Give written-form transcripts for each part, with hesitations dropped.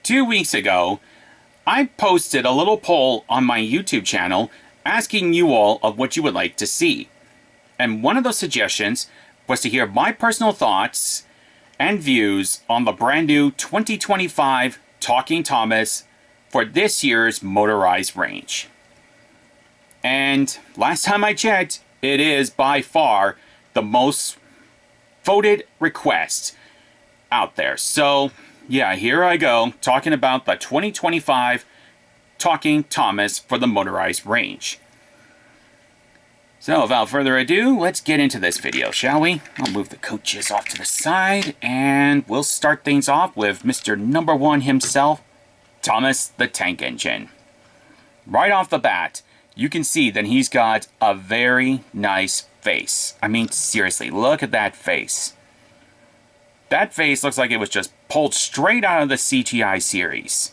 2 weeks ago, I posted a little poll on my YouTube channel asking you all of what you would like to see. And one of those suggestions was to hear my personal thoughts and views on the brand new 2025 Talking Thomas for this year's motorized range. And last time I checked, it is by far the most voted request out there. So yeah, here I go, talking about the 2025 Talking Thomas for the motorized range. So without further ado, let's get into this video, shall we? I'll move the coaches off to the side, and we'll start things off with Mr. Number One himself, Thomas the Tank Engine. Right off the bat, you can see that he's got a very nice face. I mean, seriously, look at that face. That face looks like it was just pulled straight out of the CGI series.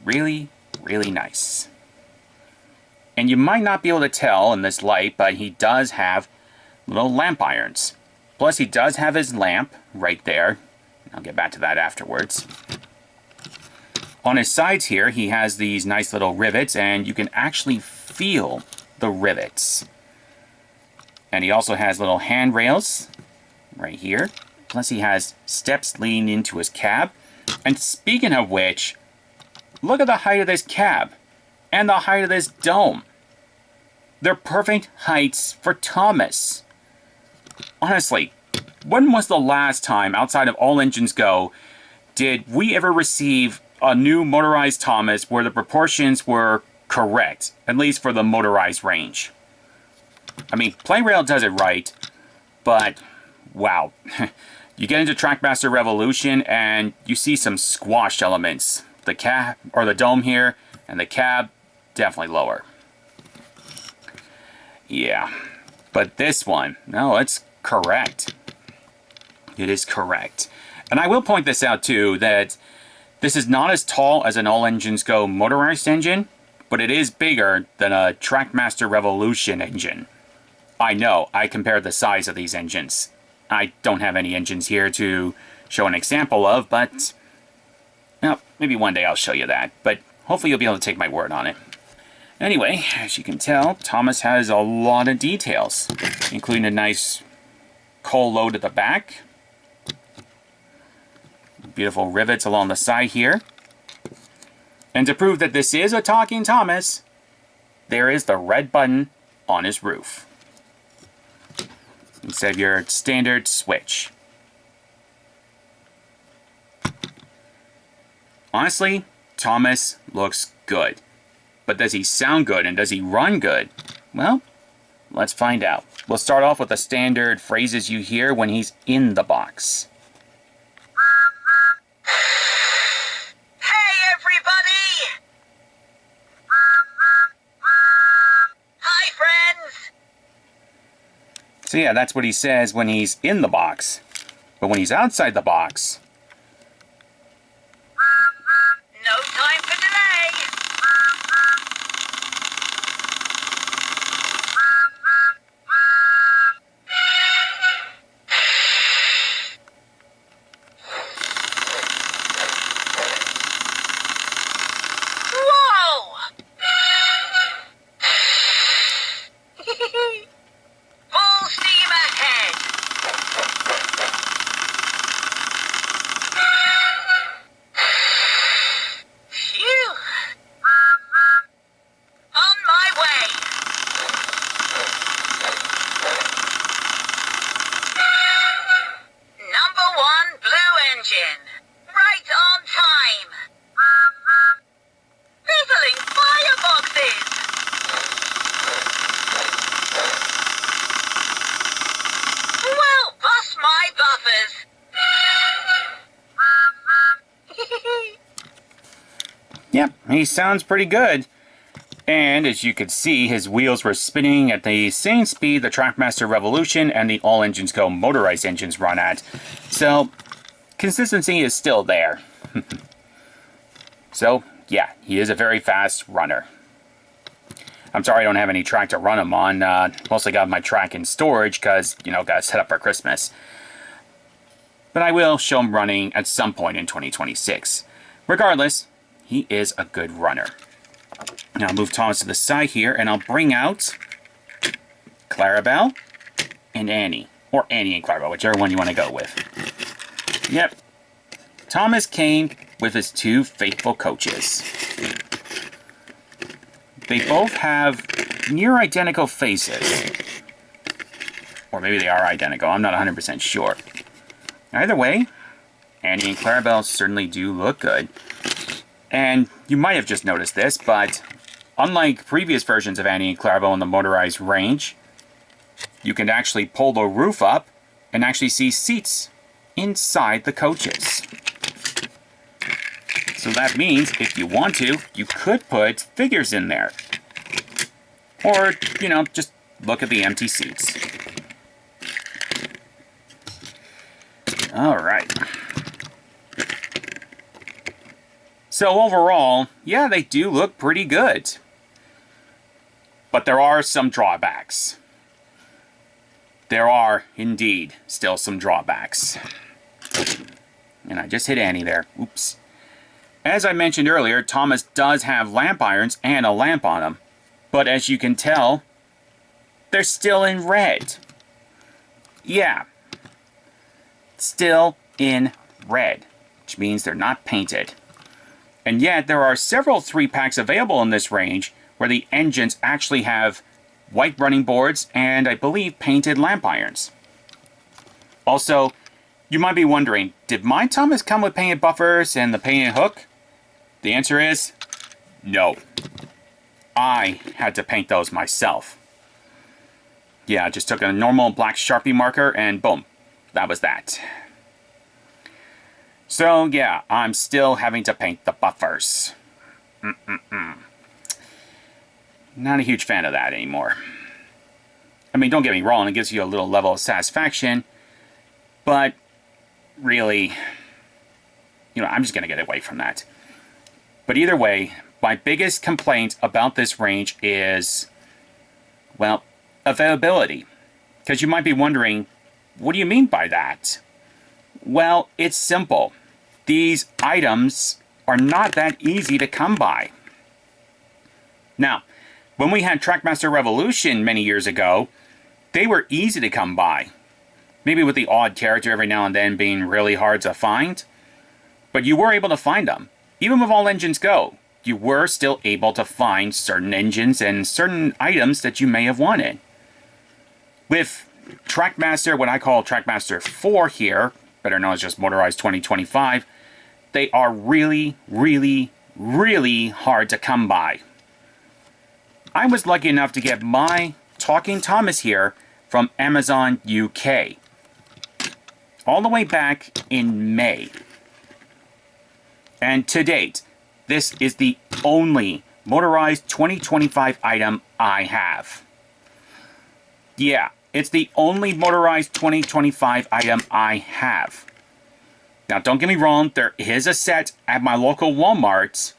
Really, really nice. And you might not be able to tell in this light, but he does have little lamp irons. Plus, he does have his lamp right there. I'll get back to that afterwards. On his sides here, he has these nice little rivets, and you can actually feel the rivets. And he also has little handrails right here. Plus he has steps leading into his cab. And speaking of which, look at the height of this cab and the height of this dome. They're perfect heights for Thomas. Honestly, when was the last time, outside of All Engines Go, did we ever receive a new motorized Thomas where the proportions were correct, at least for the motorized range? I mean, Playrail does it right, but wow. You get into Trackmaster Revolution and you see some squashed elements. The cab, or the dome here, and the cab, definitely lower. Yeah, but this one, no, it's correct. It is correct. And I will point this out too, that this is not as tall as an All Engines Go motorized engine, but it is bigger than a Trackmaster Revolution engine. I know, I compared the size of these engines. I don't have any engines here to show an example of, but well, maybe one day I'll show you that. But hopefully you'll be able to take my word on it. Anyway, as you can tell, Thomas has a lot of details, including a nice coal load at the back. Beautiful rivets along the side here. And to prove that this is a Talking Thomas, there is the red button on his roof, instead of your standard switch. Honestly, Thomas looks good. But does he sound good and does he run good? Well, let's find out. We'll start off with the standard phrases you hear when he's in the box. Hey everybody! Hi friends! So yeah, that's what he says when he's in the box. But when he's outside the box... No time for delay! Whoa! Full steam ahead! Phew! On my way! Number one blue engine. Right on time. Fizzling fireboxes. Well, bust my buffers. Yep, he sounds pretty good. And as you could see, his wheels were spinning at the same speed the Trackmaster Revolution and the All Engines Go motorized engines run at. So, consistency is still there. So, yeah, he is a very fast runner. I'm sorry I don't have any track to run him on. Mostly got my track in storage because, you know, got to set up for Christmas. But I will show him running at some point in 2026. Regardless, he is a good runner. Now I'll move Thomas to the side here, and I'll bring out Clarabel and Annie. Or Annie and Clarabel, whichever one you want to go with. Yep. Thomas came with his two faithful coaches. They both have near identical faces. Or maybe they are identical, I'm not 100% sure. Either way, Annie and Clarabel certainly do look good. And you might have just noticed this, but unlike previous versions of Annie and Clarabel in the motorized range, you can actually pull the roof up and actually see seats inside the coaches. So that means if you want to, you could put figures in there. Or, you know, just look at the empty seats. Alright. So overall, yeah, they do look pretty good. But there are some drawbacks. There are, indeed, still some drawbacks. And I just hit Annie there. Oops. As I mentioned earlier, Thomas does have lamp irons and a lamp on him. But as you can tell, they're still in red. Yeah. Still in red, which means they're not painted. And yet, there are several 3-packs available in this range where the engines actually have white running boards and, I believe, painted lamp irons. Also, you might be wondering, did my Thomas come with painted buffers and the painted hook? The answer is no. I had to paint those myself. Yeah, I just took a normal black Sharpie marker and boom, that was that. So yeah, I'm still having to paint the buffers. Not a huge fan of that anymore. I mean, don't get me wrong, it gives you a little level of satisfaction, but really, you know, I'm just going to get away from that. But either way, my biggest complaint about this range is, well, availability. Because you might be wondering, what do you mean by that? Well, it's simple. These items are not that easy to come by. Now, when we had Trackmaster Revolution many years ago, they were easy to come by. Maybe with the odd character every now and then being really hard to find. But you were able to find them. Even with All Engines Go, you were still able to find certain engines and certain items that you may have wanted. With Trackmaster, what I call Trackmaster 4 here, better known as just Motorized 2025, they are really, really, really hard to come by. I was lucky enough to get my Talking Thomas here from Amazon UK. All the way back in May. And to date, this is the only Motorized 2025 item I have. Yeah, it's the only Motorized 2025 item I have. Now, don't get me wrong, there is a set at my local Walmart.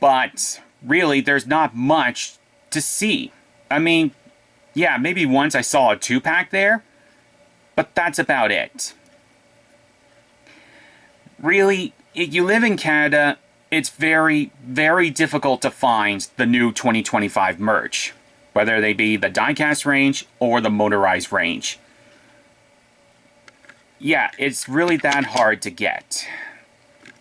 But really, there's not much to see. I mean, yeah, maybe once I saw a 2-pack there, but that's about it. Really, if you live in Canada, it's very, very difficult to find the new 2025 merch, whether they be the diecast range or the motorized range. Yeah, it's really that hard to get.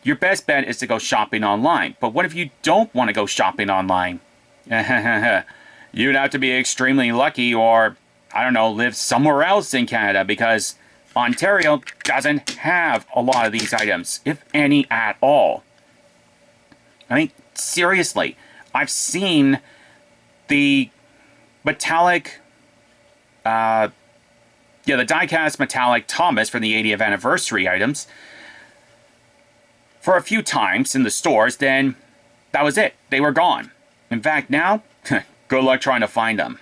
Your best bet is to go shopping online, but what if you don't want to go shopping online? You'd have to be extremely lucky or, I don't know, live somewhere else in Canada because Ontario doesn't have a lot of these items, if any at all. I mean, seriously, I've seen the metallic, the diecast metallic Thomas for the 80th anniversary items for a few times in the stores, then that was it. They were gone. In fact, now, good luck trying to find them.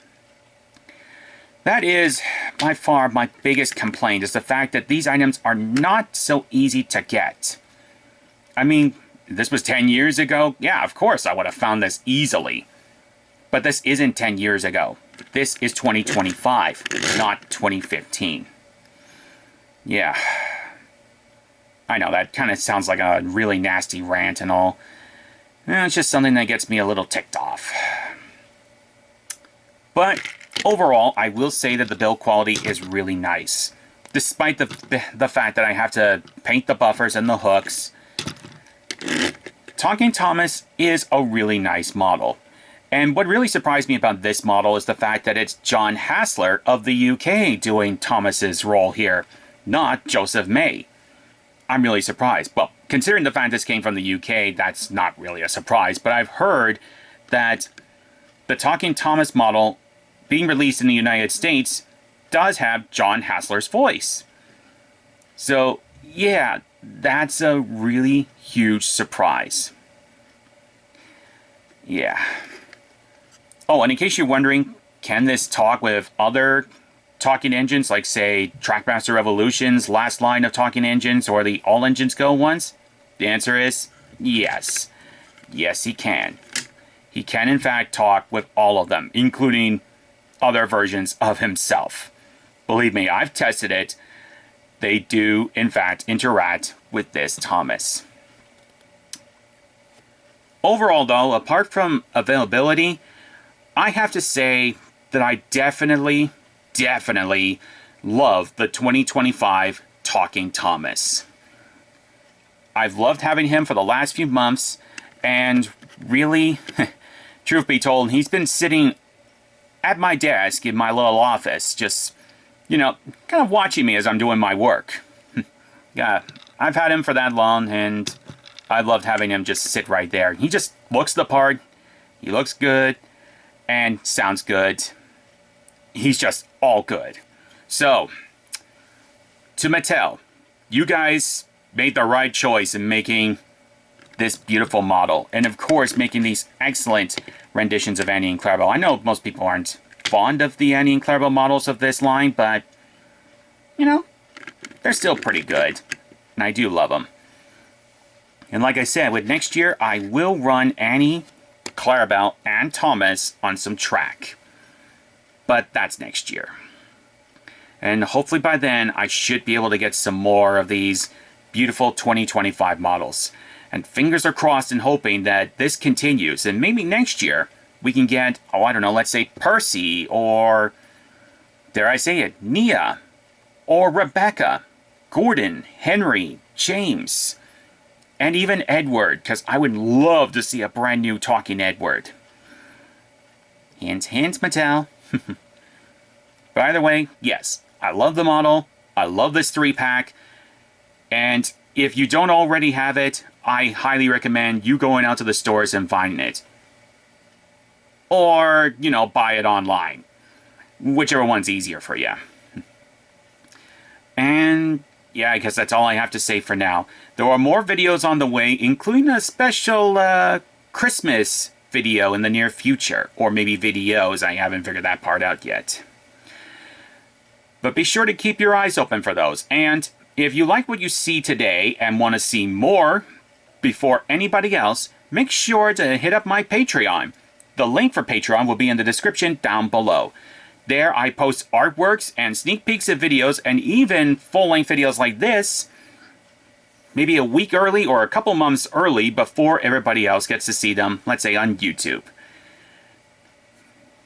That is, by far, my biggest complaint, is the fact that these items are not so easy to get. I mean, this was 10 years ago. Yeah, of course I would have found this easily. But this isn't 10 years ago. This is 2025, not 2015. Yeah. I know that kind of sounds like a really nasty rant and all. It's just something that gets me a little ticked off. But overall, I will say that the build quality is really nice. Despite the fact that I have to paint the buffers and the hooks, Talking Thomas is a really nice model. And what really surprised me about this model is the fact that it's John Hassler of the UK doing Thomas's role here, not Joseph May. I'm really surprised. Well, considering the fact this came from the UK, that's not really a surprise. But I've heard that the Talking Thomas model being released in the United States does have John Hassler's voice. So, yeah, that's a really huge surprise. Yeah. Oh, and in case you're wondering, can this talk with other talking engines, like, say, Trackmaster Revolution's last line of talking engines, or the All Engines Go ones? The answer is yes. Yes, he can. He can, in fact, talk with all of them, including other versions of himself. Believe me, I've tested it. They do, in fact, interact with this Thomas. Overall, though, apart from availability, I have to say that I definitely love the 2025 Talking Thomas. I've loved having him for the last few months, and really, truth be told, he's been sitting at my desk in my little office, just, you know, kind of watching me as I'm doing my work. Yeah, I've had him for that long, and I've loved having him just sit right there. He just looks the part, he looks good, and sounds good. He's just all good. So, to Mattel, you guys made the right choice in making this beautiful model. And of course, making these excellent renditions of Annie and Clarabel. I know most people aren't fond of the Annie and Clarabel models of this line, but, you know, they're still pretty good. And I do love them. And like I said, with next year, I will run Annie, Clarabel, and Thomas on some track. But that's next year. And hopefully by then, I should be able to get some more of these beautiful 2025 models. And fingers are crossed and hoping that this continues. And maybe next year, we can get, oh, I don't know, let's say Percy, or, dare I say it, Nia, or Rebecca, Gordon, Henry, James, and even Edward, because I would love to see a brand new talking Edward. Hint, hint, Mattel. But either way, yes, I love the model. I love this 3-pack. And if you don't already have it, I highly recommend you going out to the stores and finding it. Or, you know, buy it online. Whichever one's easier for you. And yeah, I guess that's all I have to say for now. There are more videos on the way, including a special Christmas video in the near future. Or maybe videos, I haven't figured that part out yet. But be sure to keep your eyes open for those. And if you like what you see today and want to see more before anybody else, make sure to hit up my Patreon. The link for Patreon will be in the description down below. There I post artworks and sneak peeks of videos and even full-length videos like this, maybe a week early or a couple months early before everybody else gets to see them, let's say on YouTube.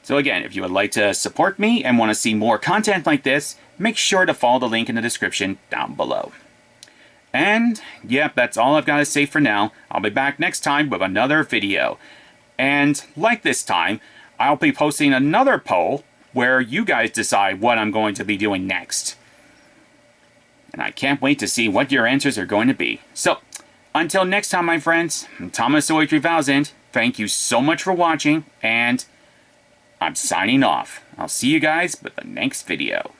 So again, if you would like to support me and want to see more content like this, make sure to follow the link in the description down below. And, yep, that's all I've got to say for now. I'll be back next time with another video. And, like this time, I'll be posting another poll where you guys decide what I'm going to be doing next. And I can't wait to see what your answers are going to be. So, until next time, my friends, I'm Thomas3000. Thank you so much for watching, and I'm signing off. I'll see you guys with the next video.